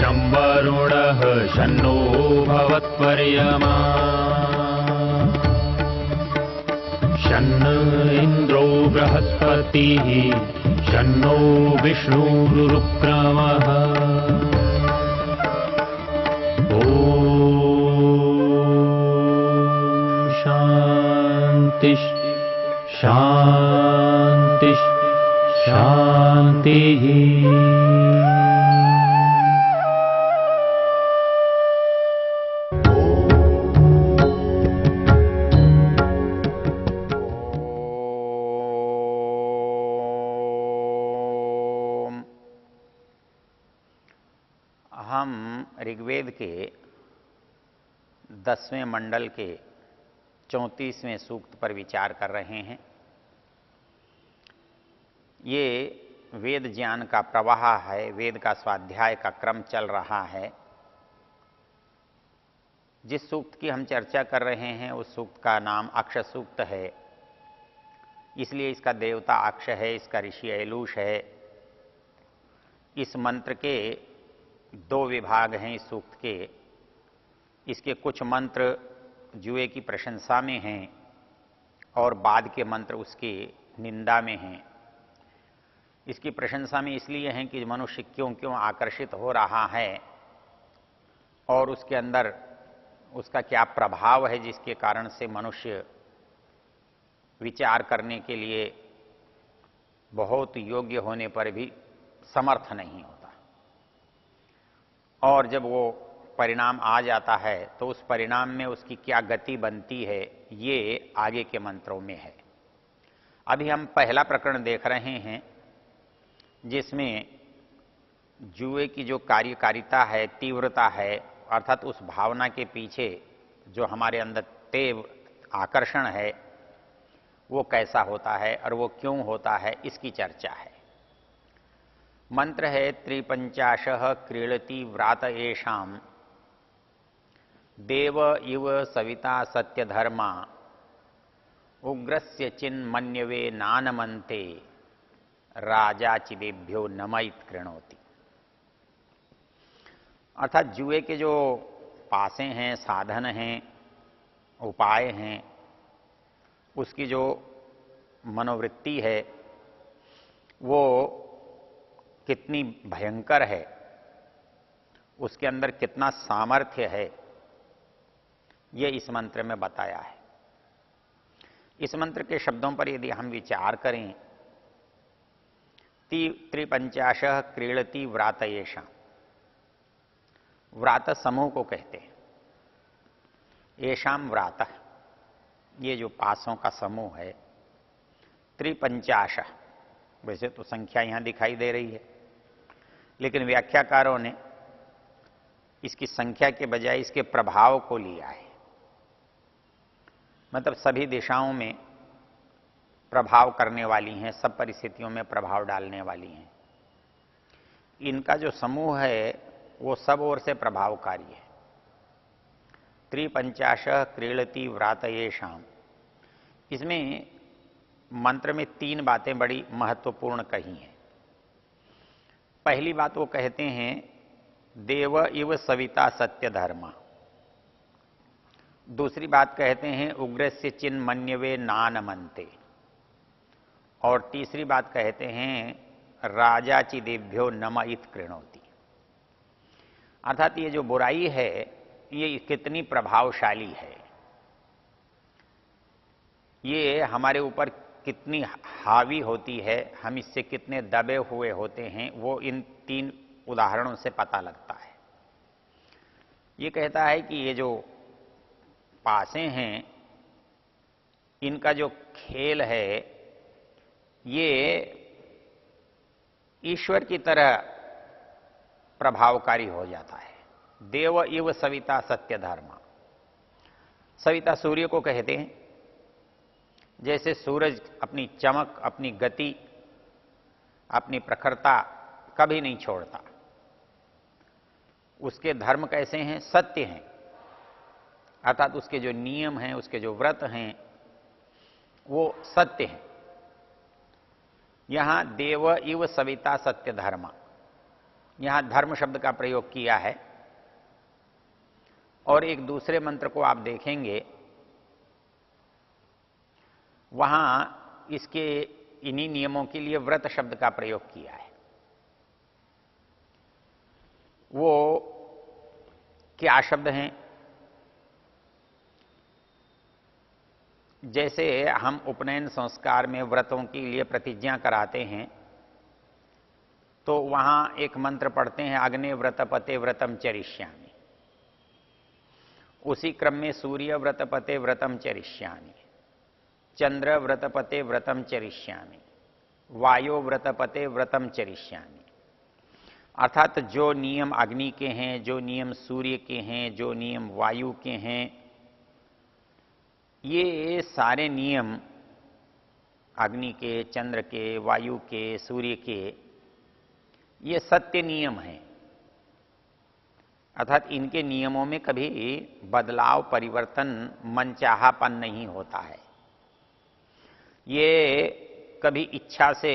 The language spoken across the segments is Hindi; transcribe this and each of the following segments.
शं वरुणः शन्नो भवत्पर्यमा शन्न इन्द्रो बृहस्पतिः शन्नो विष्णुरुक्रमः ॐ शान्ति शान्ति शान्तिः। हम ऋग्वेद के 10वें मंडल के 34वें सूक्त पर विचार कर रहे हैं। ये वेद ज्ञान का प्रवाह है, वेद का स्वाध्याय का क्रम चल रहा है। जिस सूक्त की हम चर्चा कर रहे हैं उस सूक्त का नाम अक्ष सूक्त है, इसलिए इसका देवता अक्ष है, इसका ऋषि ऐलूष है। इस मंत्र के 2 विभाग हैं इस सूक्त के। इसके कुछ मंत्र जुए की प्रशंसा में हैं और बाद के मंत्र उसकी निंदा में हैं। इसकी प्रशंसा में इसलिए हैं कि मनुष्य क्यों क्यों आकर्षित हो रहा है और उसके अंदर उसका क्या प्रभाव है जिसके कारण से मनुष्य विचार करने के लिए बहुत योग्य होने पर भी समर्थ नहीं होता, और जब वो परिणाम आ जाता है तो उस परिणाम में उसकी क्या गति बनती है, ये आगे के मंत्रों में है। अभी हम पहला प्रकरण देख रहे हैं जिसमें जुए की जो कार्यकारिता है, तीव्रता है, अर्थात उस भावना के पीछे जो हमारे अंदर तीव्र आकर्षण है वो कैसा होता है और वो क्यों होता है, इसकी चर्चा है। मंत्र है त्रिपंचाशः क्रीडति व्रात येषाम् देव इव सविता सत्यधर्मा उग्रस्य चिन्मन्यवे नानमन्ते राजा चिदेभ्यो नमयित कृणोति। अर्थात जुए के जो पासे हैं, साधन हैं, उपाय हैं, उसकी जो मनोवृत्ति है वो कितनी भयंकर है, उसके अंदर कितना सामर्थ्य है, ये इस मंत्र में बताया है। इस मंत्र के शब्दों पर यदि हम विचार करें, त्रिपंचाशः क्रीडति व्रात येषाम्, व्रात समूह को कहते हैं। येषाम् व्रात, ये जो पासों का समूह है। त्रिपंचाशः, वैसे तो संख्या यहां दिखाई दे रही है, लेकिन व्याख्याकारों ने इसकी संख्या के बजाय इसके प्रभाव को लिया है। मतलब सभी दिशाओं में प्रभाव करने वाली हैं, सब परिस्थितियों में प्रभाव डालने वाली हैं। इनका जो समूह है वो सब ओर से प्रभावकारी है। त्रिपंचाशः क्रीडति व्रात येषाम्, इसमें मंत्र में 3 बातें बड़ी महत्वपूर्ण कही हैं। पहली बात वो कहते हैं देव इव सविता सत्य धर्मा। दूसरी बात कहते हैं उग्रस्य चिन्मन्यवे नानमन्ते। और तीसरी बात कहते हैं राजा चिदेभ्यो नमयित कृणोति। अर्थात ये जो बुराई है ये कितनी प्रभावशाली है, ये हमारे ऊपर कितनी हावी होती है, हम इससे कितने दबे हुए होते हैं, वो इन 3 उदाहरणों से पता लगता है। ये कहता है कि ये जो पासे हैं, इनका जो खेल है ये ईश्वर की तरह प्रभावकारी हो जाता है। देव इव सविता सत्य धर्मा। सविता सूर्य को कहते हैं। जैसे सूरज अपनी चमक, अपनी गति, अपनी प्रखरता कभी नहीं छोड़ता, उसके धर्म कैसे हैं? सत्य हैं। अर्थात उसके जो नियम हैं, उसके जो व्रत हैं वो सत्य हैं। यहां देव इव सविता सत्य धर्मा, यहां धर्म शब्द का प्रयोग किया है। और एक दूसरे मंत्र को आप देखेंगे, वहां इसके इन्हीं नियमों के लिए व्रत शब्द का प्रयोग किया है। वो क्या शब्द हैं? जैसे हम उपनयन संस्कार में व्रतों के लिए प्रतिज्ञा कराते हैं, तो वहां एक मंत्र पढ़ते हैं, अग्ने व्रतपते व्रतम चरिष्यामि। उसी क्रम में सूर्य व्रतपते व्रतम चरिष्यामि, चंद्र व्रतपते व्रतम चरिष्यामि, वायु व्रतपते व्रतम चरिष्यामि। अर्थात जो नियम अग्नि के हैं, जो नियम सूर्य के हैं, जो नियम वायु के हैं, ये सारे नियम अग्नि के, चंद्र के, वायु के, सूर्य के, ये सत्य नियम हैं। अर्थात इनके नियमों में कभी बदलाव, परिवर्तन, मनचाहापन नहीं होता है। ये कभी इच्छा से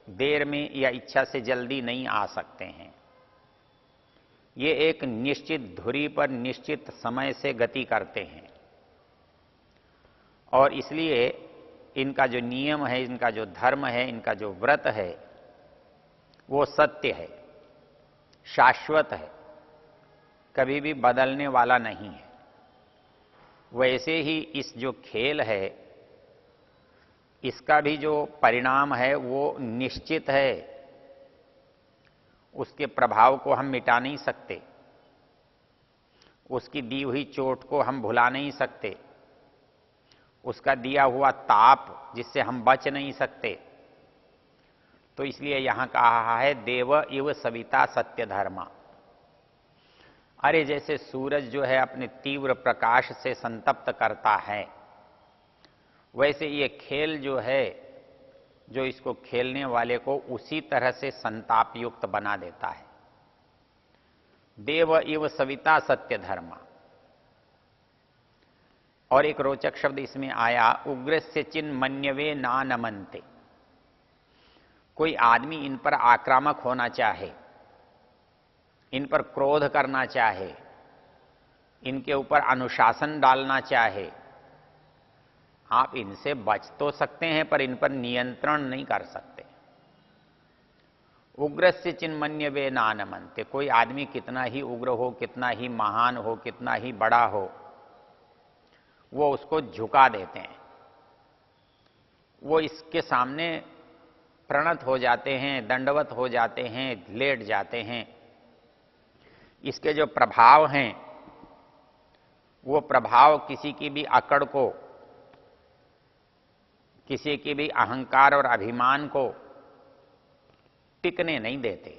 देर में या इच्छा से जल्दी नहीं आ सकते हैं। ये एक निश्चित धुरी पर निश्चित समय से गति करते हैं, और इसलिए इनका जो नियम है, इनका जो धर्म है, इनका जो व्रत है, वो सत्य है, शाश्वत है, कभी भी बदलने वाला नहीं है। वैसे ही इस जो खेल है, इसका भी जो परिणाम है वो निश्चित है। उसके प्रभाव को हम मिटा नहीं सकते, उसकी दी हुई चोट को हम भुला नहीं सकते, उसका दिया हुआ ताप जिससे हम बच नहीं सकते। तो इसलिए यहां कहा है देव इव सविता सत्य धर्मा। अरे जैसे सूरज जो है अपने तीव्र प्रकाश से संतप्त करता है, वैसे ये खेल जो है, जो इसको खेलने वाले को उसी तरह से संताप युक्त बना देता है। देव इव सविता सत्य धर्मा। और एक रोचक शब्द इसमें आया, उग्रस्य चिन्मन्यवे नानमन्ते। कोई आदमी इन पर आक्रामक होना चाहे, इन पर क्रोध करना चाहे, इनके ऊपर अनुशासन डालना चाहे, आप इनसे बच तो सकते हैं पर इन पर नियंत्रण नहीं कर सकते। उग्रस्य चिन्मन्यवे नानमन्ते। कोई आदमी कितना ही उग्र हो, कितना ही महान हो, कितना ही बड़ा हो, वो उसको झुका देते हैं, वो इसके सामने प्रणत हो जाते हैं, दंडवत हो जाते हैं, लेट जाते हैं। इसके जो प्रभाव हैं, वो प्रभाव किसी की भी अकड़ को, किसी की भी अहंकार और अभिमान को टिकने नहीं देते।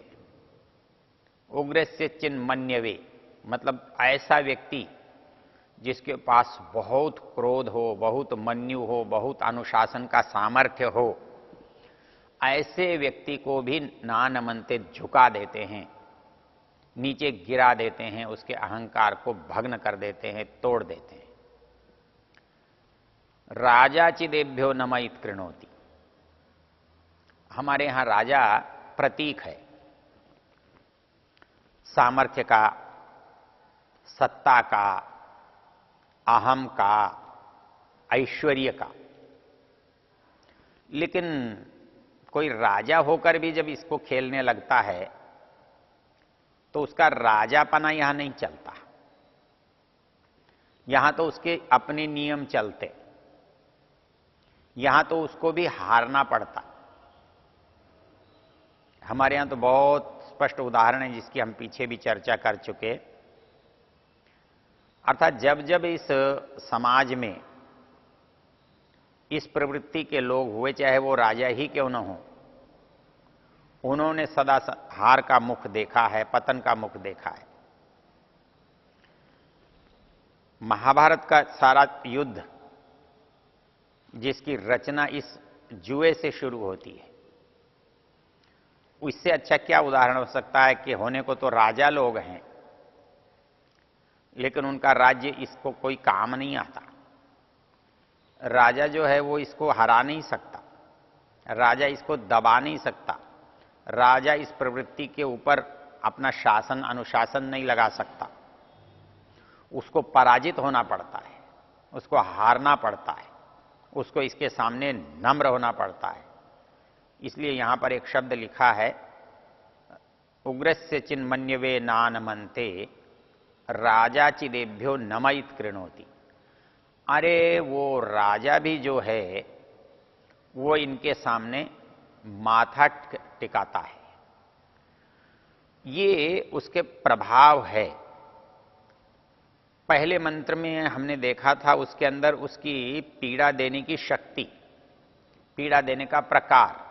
उग्रस्य चिन्मन्यवे मतलब ऐसा व्यक्ति जिसके पास बहुत क्रोध हो, बहुत मन्यु हो, बहुत अनुशासन का सामर्थ्य हो, ऐसे व्यक्ति को भी नानमन्ते झुका देते हैं, नीचे गिरा देते हैं, उसके अहंकार को भग्न कर देते हैं, तोड़ देते हैं। राजा चिदेभ्यो नमयित कृणोति। हमारे यहां राजा प्रतीक है सामर्थ्य का, सत्ता का, अहम का, ऐश्वर्य का। लेकिन कोई राजा होकर भी जब इसको खेलने लगता है तो उसका राजापना यहां नहीं चलता, यहां तो उसके अपने नियम चलते, यहां तो उसको भी हारना पड़ता। हमारे यहां तो बहुत स्पष्ट उदाहरण है जिसकी हम पीछे भी चर्चा कर चुके। अर्थात जब जब इस समाज में इस प्रवृत्ति के लोग हुए, चाहे वो राजा ही क्यों न हो, उन्होंने सदा हार का मुख देखा है, पतन का मुख देखा है। महाभारत का सारा युद्ध जिसकी रचना इस जुए से शुरू होती है, इससे अच्छा क्या उदाहरण हो सकता है कि होने को तो राजा लोग हैं, लेकिन उनका राज्य इसको कोई काम नहीं आता। राजा जो है वो इसको हरा नहीं सकता, राजा इसको दबा नहीं सकता, राजा इस प्रवृत्ति के ऊपर अपना शासन अनुशासन नहीं लगा सकता, उसको पराजित होना पड़ता है, उसको हारना पड़ता है, उसको इसके सामने नम्र होना पड़ता है। इसलिए यहां पर एक शब्द लिखा है, उग्रस्य चिन्मन्यवे नानमन्ते राजा चिदेभ्यो नमयित कृणोति। अरे वो राजा भी जो है वो इनके सामने माथा टिकाता है। ये उसके प्रभाव है। पहले मंत्र में हमने देखा था उसके अंदर उसकी पीड़ा देने की शक्ति, पीड़ा देने का प्रकार,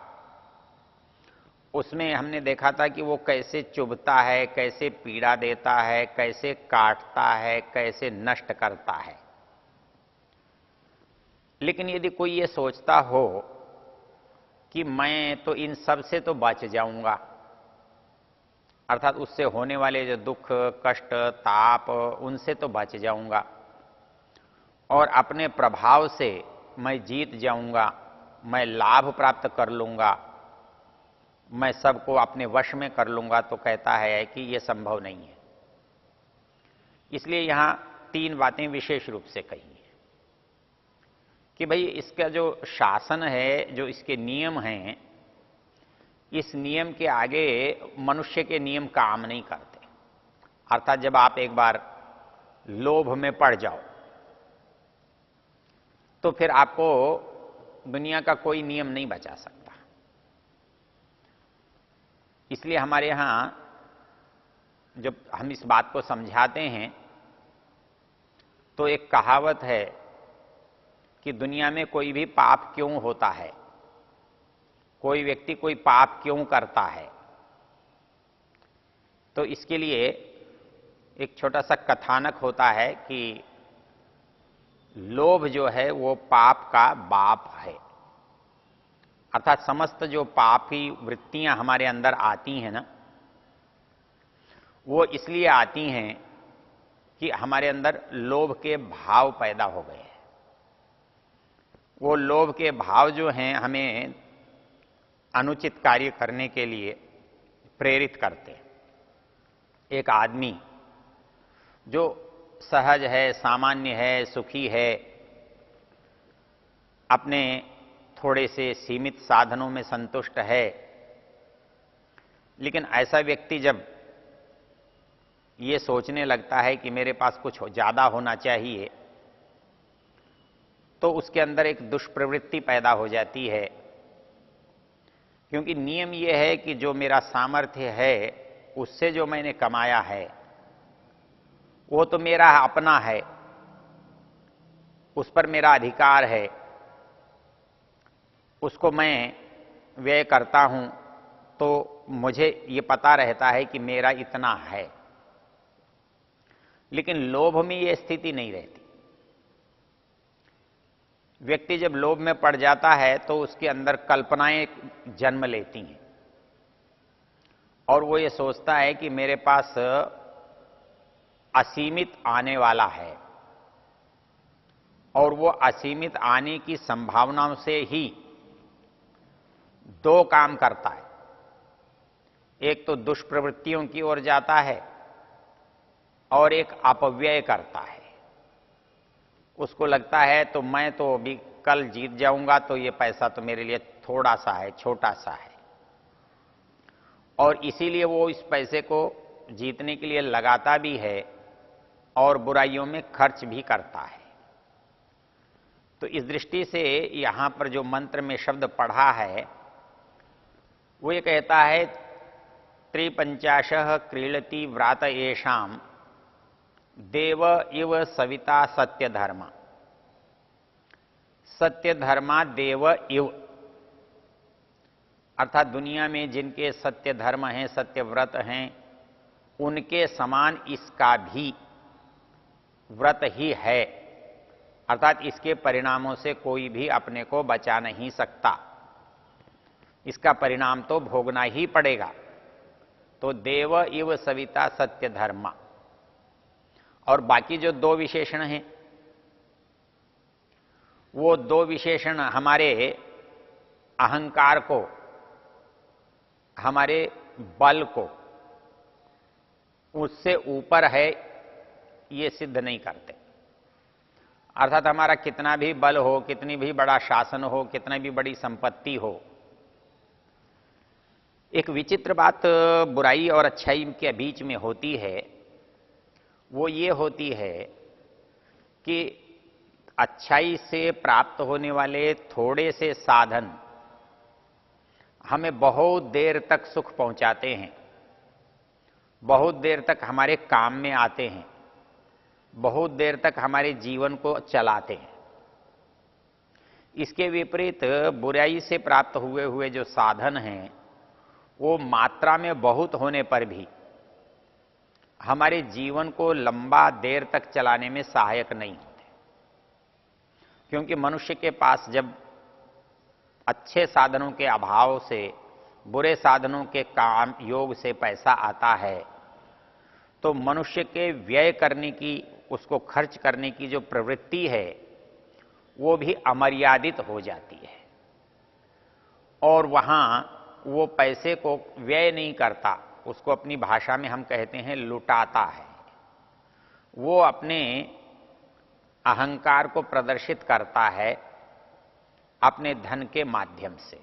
उसमें हमने देखा था कि वो कैसे चुभता है, कैसे पीड़ा देता है, कैसे काटता है, कैसे नष्ट करता है। लेकिन यदि कोई ये सोचता हो कि मैं तो इन सब से तो बच जाऊंगा, अर्थात उससे होने वाले जो दुख कष्ट ताप उनसे तो बच जाऊंगा और अपने प्रभाव से मैं जीत जाऊंगा, मैं लाभ प्राप्त कर लूंगा, मैं सबको अपने वश में कर लूंगा, तो कहता है कि यह संभव नहीं है। इसलिए यहां 3 बातें विशेष रूप से कही है कि भाई इसका जो शासन है, जो इसके नियम हैं, इस नियम के आगे मनुष्य के नियम काम नहीं करते। अर्थात जब आप एक बार लोभ में पड़ जाओ तो फिर आपको दुनिया का कोई नियम नहीं बचा सकता। इसलिए हमारे यहां जब हम इस बात को समझाते हैं तो एक कहावत है कि दुनिया में कोई भी पाप क्यों होता है, कोई व्यक्ति कोई पाप क्यों करता है। तो इसके लिए एक छोटा सा कथानक होता है कि लोभ जो है वो पाप का बाप है। अर्थात समस्त जो पापी वृत्तियां हमारे अंदर आती हैं ना, वो इसलिए आती हैं कि हमारे अंदर लोभ के भाव पैदा हो गए हैं। वो लोभ के भाव जो हैं हमें अनुचित कार्य करने के लिए प्रेरित करते हैं। एक आदमी जो सहज है, सामान्य है, सुखी है, अपने थोड़े से सीमित साधनों में संतुष्ट है, लेकिन ऐसा व्यक्ति जब ये सोचने लगता है कि मेरे पास कुछ ज्यादा होना चाहिए, तो उसके अंदर एक दुष्प्रवृत्ति पैदा हो जाती है। क्योंकि नियम यह है कि जो मेरा सामर्थ्य है उससे जो मैंने कमाया है वो तो मेरा अपना है, उस पर मेरा अधिकार है, उसको मैं व्यय करता हूं तो मुझे ये पता रहता है कि मेरा इतना है। लेकिन लोभ में ये स्थिति नहीं रहती। व्यक्ति जब लोभ में पड़ जाता है तो उसके अंदर कल्पनाएं जन्म लेती हैं और वो ये सोचता है कि मेरे पास असीमित आने वाला है और वो असीमित आने की संभावनाओं से ही 2 काम करता है। एक तो दुष्प्रवृत्तियों की ओर जाता है और एक अपव्यय करता है। उसको लगता है तो मैं तो अभी कल जीत जाऊंगा तो ये पैसा तो मेरे लिए थोड़ा सा है, छोटा सा है, और इसीलिए वो इस पैसे को जीतने के लिए लगाता भी है और बुराइयों में खर्च भी करता है। तो इस दृष्टि से यहां पर जो मंत्र में शब्द पढ़ा है वो ये कहता है, त्रिपंचाशः क्रीडति व्रात येषाम देव इव सविता सत्य धर्मा। सत्य धर्मा देव इव, अर्थात दुनिया में जिनके सत्य धर्म हैं, सत्य व्रत हैं, उनके समान इसका भी व्रत ही है। अर्थात इसके परिणामों से कोई भी अपने को बचा नहीं सकता, इसका परिणाम तो भोगना ही पड़ेगा। तो देव इव सविता सत्य धर्मा। और बाकी जो 2 विशेषण हैं वो 2 विशेषण हमारे अहंकार को, हमारे बल को उससे ऊपर है ये सिद्ध नहीं करते। अर्थात हमारा कितना भी बल हो, कितनी भी बड़ा शासन हो, कितनी भी बड़ी संपत्ति हो, एक विचित्र बात बुराई और अच्छाई के बीच में होती है। वो ये होती है कि अच्छाई से प्राप्त होने वाले थोड़े से साधन हमें बहुत देर तक सुख पहुंचाते हैं, बहुत देर तक हमारे काम में आते हैं, बहुत देर तक हमारे जीवन को चलाते हैं। इसके विपरीत बुराई से प्राप्त हुए हुए जो साधन हैं वो मात्रा में बहुत होने पर भी हमारे जीवन को लंबा देर तक चलाने में सहायक नहीं होते। क्योंकि मनुष्य के पास जब अच्छे साधनों के अभाव से, बुरे साधनों के काम योग से पैसा आता है, तो मनुष्य के व्यय करने की, उसको खर्च करने की जो प्रवृत्ति है वो भी अमर्यादित हो जाती है। और वहां वो पैसे को व्यय नहीं करता, उसको अपनी भाषा में हम कहते हैं लुटाता है। वो अपने अहंकार को प्रदर्शित करता है अपने धन के माध्यम से।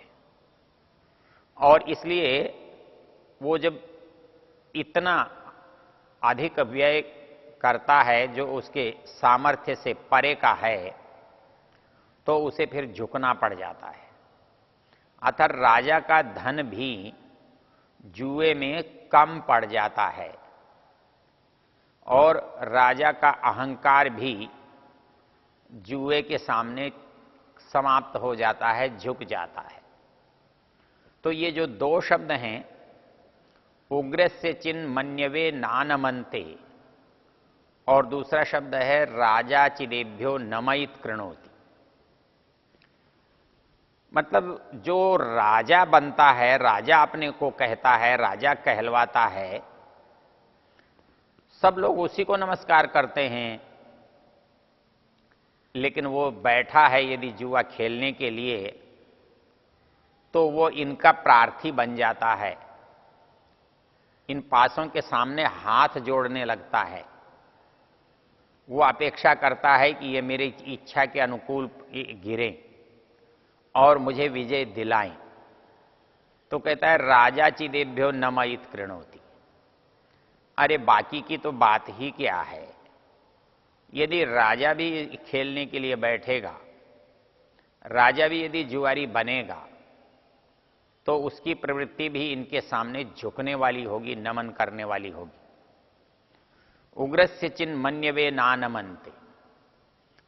और इसलिए वो जब इतना अधिक व्यय करता है जो उसके सामर्थ्य से परे का है, तो उसे फिर झुकना पड़ जाता है। अतः राजा का धन भी जुए में कम पड़ जाता है और राजा का अहंकार भी जुए के सामने समाप्त हो जाता है, झुक जाता है। तो ये जो दो शब्द हैं, उग्रस्य चिन्मन्यवे नानमन्ते, और दूसरा शब्द है राजा चिदेभ्यो नमयित कृणोति। मतलब जो राजा बनता है, राजा अपने को कहता है, राजा कहलवाता है, सब लोग उसी को नमस्कार करते हैं। लेकिन वो बैठा है यदि जुआ खेलने के लिए, तो वो इनका प्रार्थी बन जाता है, इन पासों के सामने हाथ जोड़ने लगता है। वो अपेक्षा करता है कि ये मेरी इच्छा के अनुकूल गिरे और मुझे विजय दिलाएं। तो कहता है राजा चिदेभ्यो नमयित कृणोति। अरे बाकी की तो बात ही क्या है। यदि राजा भी खेलने के लिए बैठेगा, राजा भी यदि जुआरी बनेगा, तो उसकी प्रवृत्ति भी इनके सामने झुकने वाली होगी, नमन करने वाली होगी। उग्रस्य चिन्मन्यवे नानमन्ते,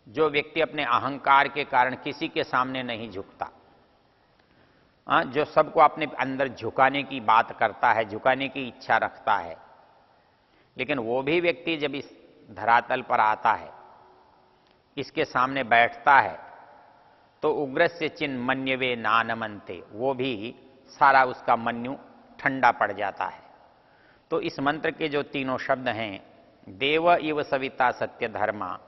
जो व्यक्ति अपने अहंकार के कारण किसी के सामने नहीं झुकता, जो सबको अपने अंदर झुकाने की बात करता है, झुकाने की इच्छा रखता है, लेकिन वो भी व्यक्ति जब इस धरातल पर आता है, इसके सामने बैठता है, तो उग्रस्य चिन्मन्यवे नानमन्ते, वो भी सारा उसका मन्यु ठंडा पड़ जाता है। तो इस मंत्र के जो तीनों शब्द हैं, देव इव सविता सत्य धर्मा,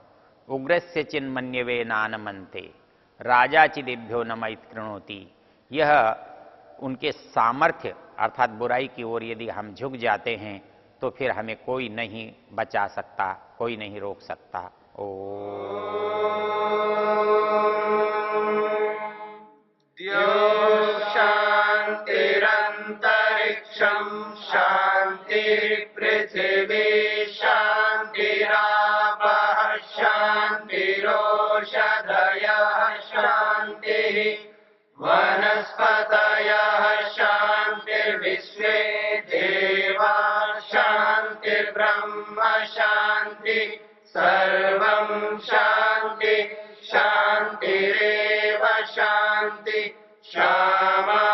उग्रस्य चिन्मन्यवे नानमन्ते, राजा चिदेभ्यो नमयित कृणोति, यह उनके सामर्थ्य अर्थात बुराई की ओर यदि हम झुक जाते हैं तो फिर हमें कोई नहीं बचा सकता, कोई नहीं रोक सकता। शांतिरंतरिक्षं शांति पृथिवी शांतिरापः शांतिरोषधयः शांतिः वनस्पतयः शांतिर्विश्वे देवा शांतिर्ब्रह्म शांति सर्वं शांति शांतिरेव शांति श्यामा